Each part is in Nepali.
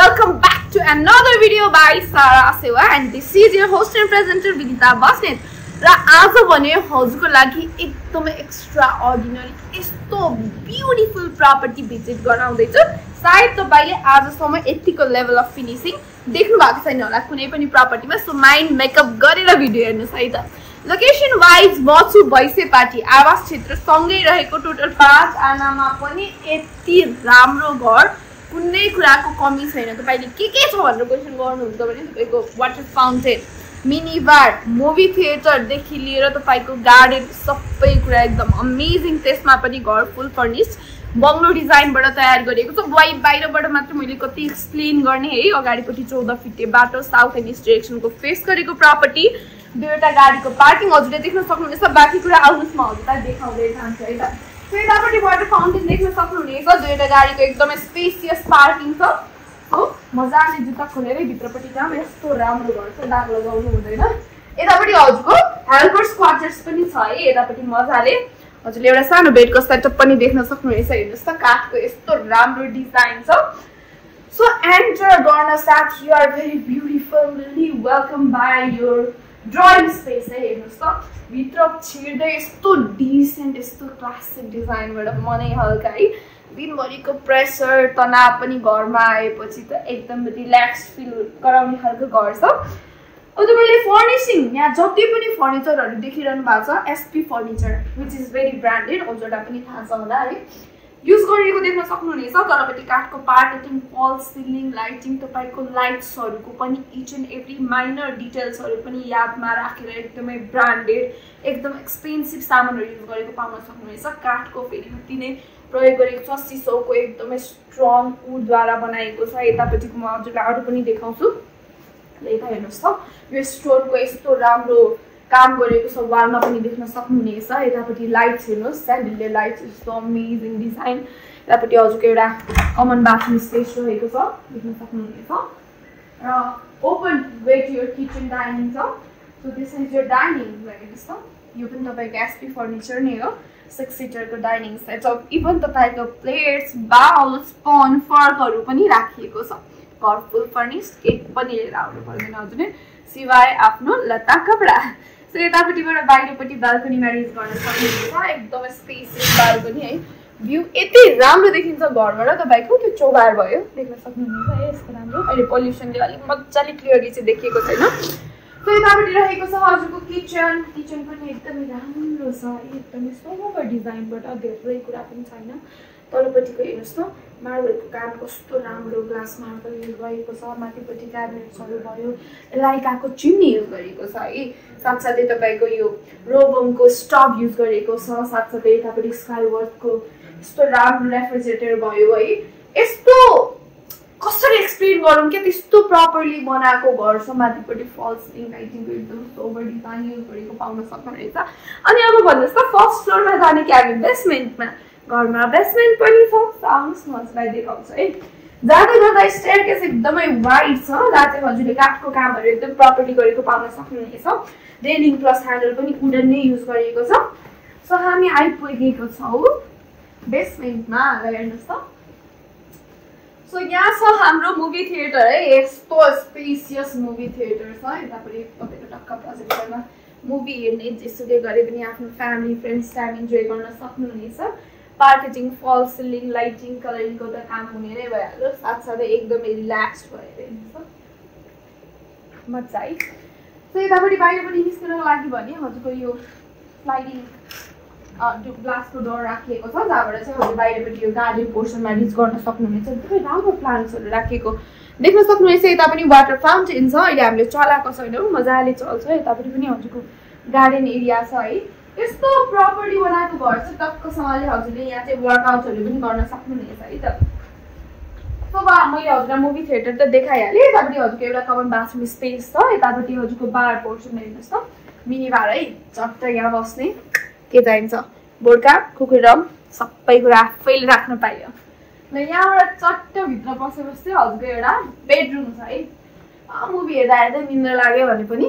welcome back to another video by Sara Sewa and this is your host and presenter Vinita Basnet. र आज भने हजुरको लागि एकदमै एक्स्ट्रा अर्डिनरी यस्तो ब्युटिफुल प्रपर्टी भिजिट गराउँदै छु। सायद तपाईले आजसम्म यतिको लेभल अफ फिनिशिङ देख्नु भएको छैन होला कुनै पनि प्रपर्टीमा, सो माइन्ड मेकअप गरेर भिडियो हेर्नुस् है त। लोकेसन वाइज म छु भैसेपाटी आवास क्षेत्र सँगै रहेको टोटल 5 आनामा पनि यति राम्रो घर, कुनै कुराको कमी छैन। तपाईले के छ भनेर क्वेशन गर्नुहुन्छ भने तपाईको water fountain, mini bar, movie theatre देखि लिएर तपाईको गार्डन सबै कुरा एकदम अमेजिङ। त्यसमा पनि घर फुल फर्निश्ड बंगलो डिजाइनबाट तयार गरिएको छ। बाहिरबाट मात्र मैले कति एक्सप्लेन गर्ने है। अगाडिपट्टि 14 फिटे बाटो, साउथ एन्ड ईस्ट डाइरेक्सनको फेस गरेको प्रपर्टी, दुईवटा गाडीको पार्किङ हजुरले देख्न सक्नुहुनेछ। बाँकी कुरा आउनुस् म हजुरलाई देखाउँदै जान्छु है त। यतापट्टि वाटर फाउन्टेन देख्न सक्नुहुनेछ, दुईवटा गाडीको एकदमै स्पेसियस पार्किङ छ। हो मजाले जुत्ता खोलेर भित्रपट्टि जाम, यस्तो राम्रो घर छ, दाग लगाउनु हुँदैन। यतापट्टि हजुरको हेल्पर्स क्वार्टर्स पनि छ है। यतापट्टि मजाले हजुरले एउटा सानो बेडको सेटअप पनि देख्न सक्नुहुनेछ। हेर्नुस् त काठको यस्तो राम्रो डिजाइन छ। सो एन्टर गर्न साथ you are very beautifully welcome by your drawing space है। हेर्नुस् त भित्र छिर्दै यस्तो डिसेन्ट यस्तो क्लासिक डिजाइनबाट मनै हल्का है। दिनभरिको प्रेसर तनाव पनि घरमा आएपछि त एकदम रिल्याक्स फिल गराउने खालको घर छ। अब तपाईले फर्निशिङ यहाँ जति पनि फर्निचरहरू देखिरहनु भएको छ SP furniture which is very branded, हजुरलाई पनि थाहा छ होला है। युज गरिएको देख्न सक्नुहुनेछ। तलपट्टि काठको पार्टिटिङ, फल सिलिङ, लाइटिङ, तपाईको लाइट्सहरूको पनि इच एन्ड एभ्री माइनर डिटेल्सहरू पनि यादमा राखेर एकदमै ब्रान्डेड एकदम एक्सपेन्सिभ सामानहरू युज गरेको पाउन सक्नुहुनेछ। काठको फेरि उति नै प्रयोग गरेको छ, सिसोको एकदमै स्ट्रङ वुडद्वारा बनाएको छ। यतापट्टिको म हजुरलाई अरू पनि देखाउँछु। यता हेर्नुहोस् त यो स्टोनको यस्तो राम्रो काम गरेको छ, वालमा पनि देख्न सक्नुहुनेछ। यतापट्टि लाइट्स हेर्नुहोस्, स्यान्डलियर लाइट्स यस्तो अमेजिङ डिजाइन। यतापट्टि हजुरको एउटा कमन बाथरुम स्पेस रहेको छ, देख्न सक्नुहुनेछ। र open way to your kitchen dining छ। So this is your dining. हेर्नुहोस् त यो पनि तपाईँको एसपी फर्निचर नै हो, 6 सिटरको डाइनिङ सेटअप। इभन तपाईँको प्लेट्स, बाउल, स्पुन, फर्कहरू पनि राखिएको छ। घर फुल फर्निश्ड, केक पनि लिएर आउनु पर्दैन हजुरले सिवाय आफ्नो लत्ता कपडा। सो यतापट्टिबाट बाहिरपट्टि बाल्कनीमा रिच गर्न सक्नुहुन्छ। एकदमै स्पेसियस बाल्कनी है। भ्यू यति राम्रो देखिन्छ घरबाट। तपाईँको त्यो चौबार भयो देख्न सक्नुहुनेछ है, यस्तो राम्रो। अहिले पोल्युसनले अलिक मजाले क्लियरली चाहिँ देखिएको छैन। सो यतापट्टि रहेको छ हजुरको किचन। किचन पनि एकदमै राम्रो छ, एकदमै सोबर डिजाइनबाट, धेरै कुरा पनि छैन। तलपट्टिको हेर्नुहोस् त मार्बलको काम कस्तो राम्रो, ग्लास मार्बल युज गरेको छ। माथिपट्टि क्याबिनेट्सहरू भयो, लाइकाको चिम्नी युज गरेको छ है। साथसाथै तपाईँको यो रोबमको स्टभ युज गरेको छ। साथसाथै यतापट्टि स्काइवर्कको यस्तो राम्रो रेफ्रिजरेटर भयो है। यस्तो कसरी एक्सप्लेन गरौँ क्या, त्यस्तो प्रपरली बनाएको घर छ। माथिपट्टि फल सिलिङ, लाइटिङको एकदम सोबर डिजाइन युज गरेको पाउन सक्नुहुनेछ। अनि अब भन्नुहोस् त फर्स्ट फ्लोरमा जाने क्याबिन बेसमेन्टमा, घरमा बेसमेन्ट पनि छ। आउनुहोस् म हजुरलाई देखाउँछु है। जाँदै गर्दा स्टेयरकेस एकदमै वाइड छ, जहाँ चाहिँ हजुरले काठको कामहरू एकदम प्रपरली गरेको पाउन सक्नुहुनेछ। रेलिङ प्लस ह्यान्डल पनि वुडन नै युज गरिएको छ। सो हामी आइपुगेको छौँ बेसमेन्टमा। हेर्नुहोस् त सो यहाँ छ हाम्रो मुभी थिएटर है। यस्तो स्पेसियस मुभी थिएटर छ। यतापट्टि तपाईँको टक्क प्रोजेक्टरमा मुभी हेर्ने जेसुकै गरे पनि आफ्नो फ्यामिली फ्रेन्ड्स टाइम इन्जोय गर्न सक्नुहुनेछ। पार्केटिङ, फल सिलिङ, लाइटिङ, कलरिङको त काम हुने नै भइहाल्यो। साथसाथै एकदमै रिल्याक्स भएर हेर्नुहोस् मजा है। सो यतापट्टि बाहिरपट्टि निस्किनको लागि भने हजुरको यो स्लाइडिङ ग्लासको डोर राखिएको छ, जहाँबाट चाहिँ हजुर बाहिरपट्टि यो गार्डन पोर्सनमा रिच गर्न सक्नुहुनेछ। एकदमै राम्रो प्लान्ट्सहरू राखेको देख्न सक्नुहुनेछ। यता पनि वाटर फाउन्टेन छ, अहिले हामीले चलाएको छैनौँ, मजाले चल्छ। यतापट्टि पनि हजुरको गार्डन एरिया छ है। यस्तो प्रपर्टी बनाएको घर चाहिँ टक्कसँगले हजुरले यहाँ चाहिँ वर्कआउटहरू पनि गर्न सक्नुहुनेछ है त। सो मैले हजुरलाई मुभी थिएटर त देखाइहालेँ। यतापट्टि हजुरको एउटा कमन बाथरुम स्पेस छ। यतापट्टि हजुरको बार पोर्सन हेर्नुहोस् त, मिनी बार है। चट्ट यहाँ बस्ने के चाहिन्छ, बोर्डका कुकुरम सबै कुरा आफैले राख्न पाइयो। र यहाँबाट चट्ट भित्र बसेपछि हजुरको एउटा बेडरुम छ है। मुभी हेर्दा हेर्दै निन्द्रा लाग्यो भने पनि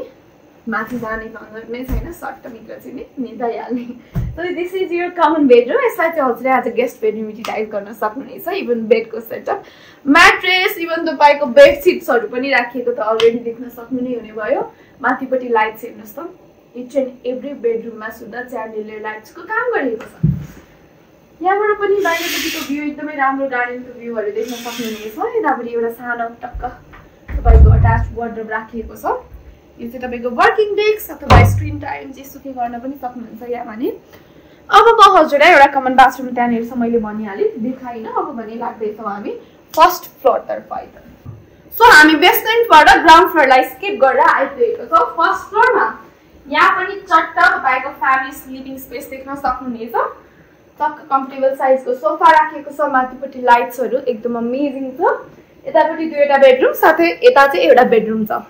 माथि जाने नै छैन सट्टभित्र चाहिँ नि निदाइहाल्ने so this is your common bedroom यसलाई चाहिँ हजुरले आज गेस्ट बेडरुम युटिलाइज गर्न सक्नुहुनेछ इभन बेडको सेटअप म्याट्रेस इभन तपाईँको बेडसिट्सहरू पनि राखिएको त अलरेडी देख्न सक्नु नै हुने भयो माथिपट्टि लाइट्स हेर्नुहोस् त इच एन्ड एभ्री बेडरुममा सुधा च्यान्डेलियर लाइट्सको काम गरिएको छ यहाँबाट पनि बाहिरपट्टिको भ्यू एकदमै राम्रो गार्डनको भ्यूहरू देख्न सक्नुहुनेछ यतापट्टि एउटा सानो टक्क तपाईँको अट्याच वार्डरोब राखिएको छ यो चाहिँ तपाईँको वर्किङ डेस्क अथवा स्क्रिन टाइम जेसुकै गर्न पनि सक्नुहुन्छ यहाँ भने अब म हजुरलाई एउटा कमन बाथरुम त्यहाँनिर चाहिँ मैले भनिहालेँ देखाइन अब भने लाग्दैछौँ हामी फर्स्ट फ्लोरतर्फ आइपुग्यौँ सो हामी बेसमेन्टबाट ग्राउन्ड फ्लोरलाई स्किप गरेर आइपुगेको छौँ फर्स्ट फ्लोरमा यहाँ पनि चट्ट तपाईँको फ्यामिली स्लिपिङ स्पेस देख्न सक्नुहुनेछ टक्क कम्फर्टेबल साइजको सोफा राखेको छ माथिपट्टि लाइट्सहरू एकदम अमेजिङ छ यतापट्टि दुईवटा बेडरुम साथै यता चाहिँ एउटा बेडरुम छ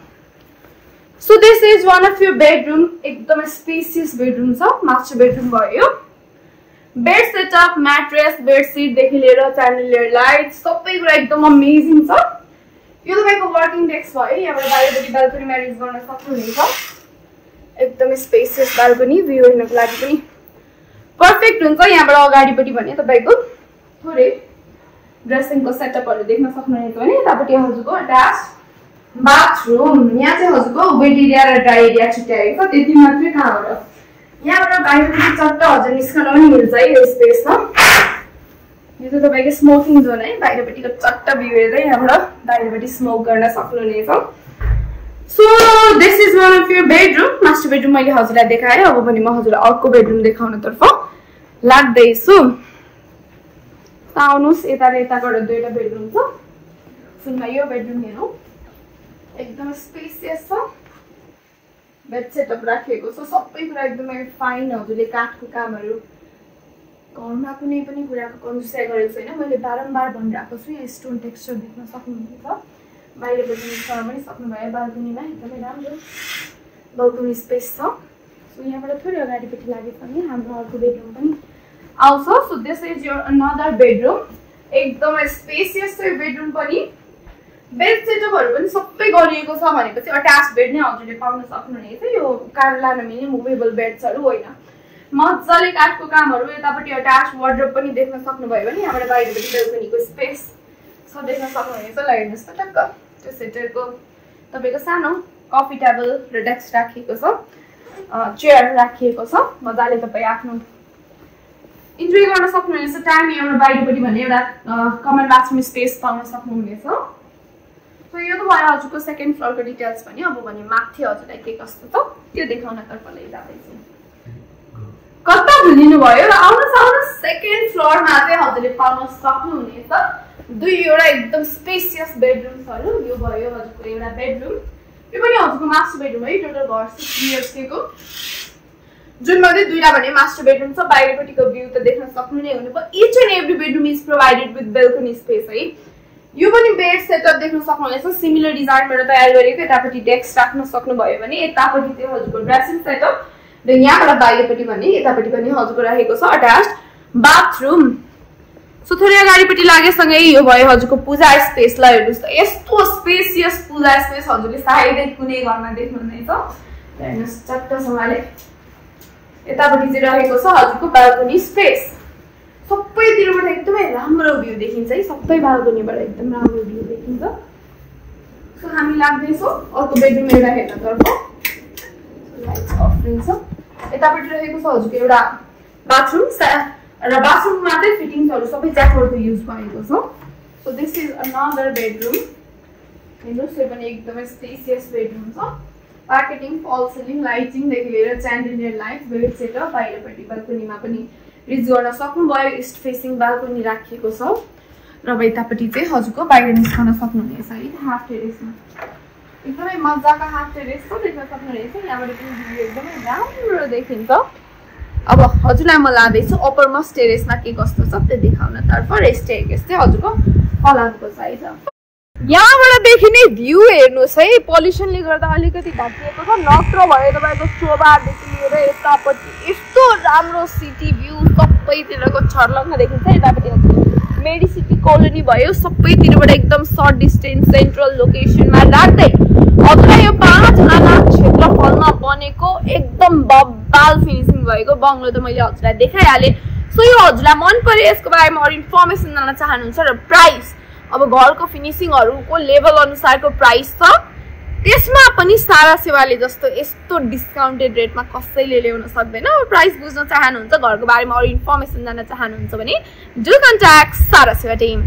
so this is one of your bedroom एकदमै स्पेसियस बेडरुम छ मास्टर बेडरुम भयो बेड सेटअप म्याट्रेस बेडसिटदेखि लिएर च्यान्डेलियर लाइट सबै कुरा एकदम अमेजिङ छ यो तपाईँको वर्किङ डेस्क भयो यहाँबाट बाहिरपट्टि बाल्कनीमा युज गर्न सक्नुहुनेछ एकदमै स्पेसियस बाल्कनी भ्यू हेर्नको लागि पनि पर्फेक्ट हुन्छ यहाँबाट अगाडिपट्टि भने तपाईँको थोरै ड्रेसिङको सेटअपहरू देख्न सक्नुहुनेछ भने यतापट्टि हजुरको अट्याच बाथरुम यहाँ चाहिँ हजुरको वेट एरिया र ड्राई एरिया छुट्याएको छ त्यति मात्रै कहाँ हो र यहाँबाट बाहिरपट्टि चट्ट हजुर निस्कन पनि मिल्छ है यो स्पेसमा यो चाहिँ तपाईँको स्मोकिङ जोन है बाहिरपट्टिको चट्ट भ्यू हेर्दै यहाँबाट बाहिरपट्टि स्मोक गर्न सक्नुहुनेछ so this is one of your bedroom master bedroom मैले हजुरलाई देखाएँ अब पनि म हजुरलाई अर्को बेडरुम देखाउनतर्फ लाग्दैछु आउनुहोस् यता र यताबाट दुईवटा बेडरुम छ सुनमा यो बेडरुम हेरौँ एकदमै स्पेसियस छ बेड सेटअप राखिएको छ सबै कुरा एकदमै फाइन हजुरले काठको कामहरू घरमा कुनै पनि कुराको कन्जुसाइ गरेको छैन मैले बारम्बार भनिरहेको छु यहाँ स्टोन टेक्सचर देख्न सक्नुहुनेछ बाहिरबाट निस्कन पनि सक्नुभयो बाल्कनीमा एकदमै राम्रो बाल्कनी स्पेस छ सो यहाँबाट थोरै अगाडिपट्टि लागेछ भने हाम्रो अर्को बेडरुम पनि आउँछ so this is your another bedroom एकदमै स्पेसियस छ यो बेडरुम पनि बेड सेटअपहरू पनि सबै गरिएको छ भनेपछि अट्याच बेड नै हजुरले पाउन सक्नुहुनेछ यो कार लान मिल्ने मुभेबल बेड्सहरू होइन मजाले काठको कामहरू यतापट्टि अट्याच वार्डरोब पनि देख्न सक्नुभयो भने यहाँबाट बाहिरपट्टि बेल्कनीको स्पेस छ देख्न सक्नुहुनेछ ल हेर्नुहोस् त टक्क त्यो सेटरको तपाईँको सानो कफी टेबल र डेस्क राखिएको छ चेयर राखिएको छ मजाले तपाईँ आफ्नो इन्जोय गर्न सक्नुहुनेछ टाइम यहाँबाट बाहिरपट्टि भने एउटा कमन बाथरुम स्पेस पाउन सक्नुहुनेछ सो यो त भयो हजुरको सेकेन्ड फ्लोरको डिटेल्स पनि अब भने माथि हजुरलाई के कस्तो छ त्यो देखाउनतर्फ लैजाँदैछु कता भुलिनु भयो र आउनुहोस् सेकेन्ड फ्लोरमा चाहिँ हजुरले पाउन सक्नुहुनेछ दुईवटा एकदम स्पेसियस बेडरुम्सहरू यो भयो हजुरको एउटा बेडरुम यो पनि हजुरको मास्टर बेडरुम है टोटल घर 6 BHK को जुन मध्ये दुईटा भने मास्टर बेडरुम छ बाहिरपट्टिको भ्यू त देख्न सक्नु नै हुने भयो each and every bedroom is provided with balcony space है यो पनि बेड सेटअप देख्न सक्नुहुनेछ सिमिलर डिजाइनबाट तयार गरेको यतापट्टि डेस्क राख्न सक्नुभयो भने यतापट्टि चाहिँ हजुरको ड्रेसिङ सेटअप र यहाँबाट बाहिरपट्टि भने यतापट्टि पनि हजुरको रहेको छ अट्याच बाथरुम सो थोरै अगाडिपट्टि लागेसँगै यो भयो हजुरको पूजा स्पेसलाई हेर्नुहोस् त यस्तो स्पेसियस पूजा स्पेस हजुरले सायदै कुनै घरमा देख्नुहुनेछ हेर्नुहोस् चट्टसँगले यतापट्टि चाहिँ रहेको छ हजुरको बाल्कनी स्पेस सबैतिरबाट एकदमै राम्रो भ्यू देखिन्छ है सबै बाल्कनीबाट एकदम राम्रो भ्यू देखिन्छ सो हामी लाग्दैछौँ अर्को बेडरुम एउटा हेर्नतर्फ लाइट्स अफ रहेछ यतापट्टि रहेको छ हजुरको एउटा बाथरुम र बाथरुममा चाहिँ फिटिङ्सहरू सबै ज्याकवर्डको युज भएको छ so this is another bedroom हेर्नुहोस् यो पनि एकदमै स्पेसियस बेडरुम छ पार्केटिङ फल सिलिङ लाइटिङदेखि लिएर च्यान्डेलियर लाइट बेड सेटअप बाहिरपट्टि बाल्कनीमा पनि युज गर्न सक्नुभयो इस्ट फेसिङ बाल्कनी राखिएको छ र यतापट्टि चाहिँ हजुरको बाहिर निस्कन सक्नुहुनेछ है हाफ टेरेसमा एकदमै मजाको हाफ टेरेस छ देख्न सक्नुहुनेछ यहाँबाट पनि भ्यू एकदमै राम्रो देखिन्छ अब हजुरलाई म लाँदैछु अप्पर मोस्ट टेरेसमा के कस्तो छ त्यो देखाउनतर्फ र स्टेयरकेस चाहिँ हजुरको फलामको साइज यहाँबाट देखिने भ्यू हेर्नुहोस् है पल्युसनले गर्दा अलिकति घटिएको छ नत्र भयो तपाईँको चोबारदेखि लिएर यतापट्टि यस्तो राम्रो सिटी भ्यू सबैतिरको छर्लङ्ग देखिन्छ यतापट्टि मेडिसिटी कोलोनी भयो सबैतिरबाट एकदम सर्ट डिस्टेन्स सेन्ट्रल लोकेसनमा राख्दै हजुरलाई यो 5 आना क्षेत्रफलमा मा बनेको एकदम बब्बाल फिनिसिङ भएको बंगलो त मैले हजुरलाई देखाइहाले सो यो हजुरलाई मन पर्यो यसको बारेमा अरु इन्फर्मेसन जान्न चाहनुहुन्छ र प्राइस अब घरको फिनिसिङहरुको लेभल अनुसारको प्राइस छ त्यसमा पनि सारा सेवाले जस्तो यस्तो डिस्काउन्टेड रेटमा कसैले ल्याउन सक्दैन प्राइस बुझ्न चाहनुहुन्छ घरको बारेमा अरु इन्फर्मेसन जान्न चाहनुहुन्छ भने डु कन्ट्याक्ट सारा सेवा टिम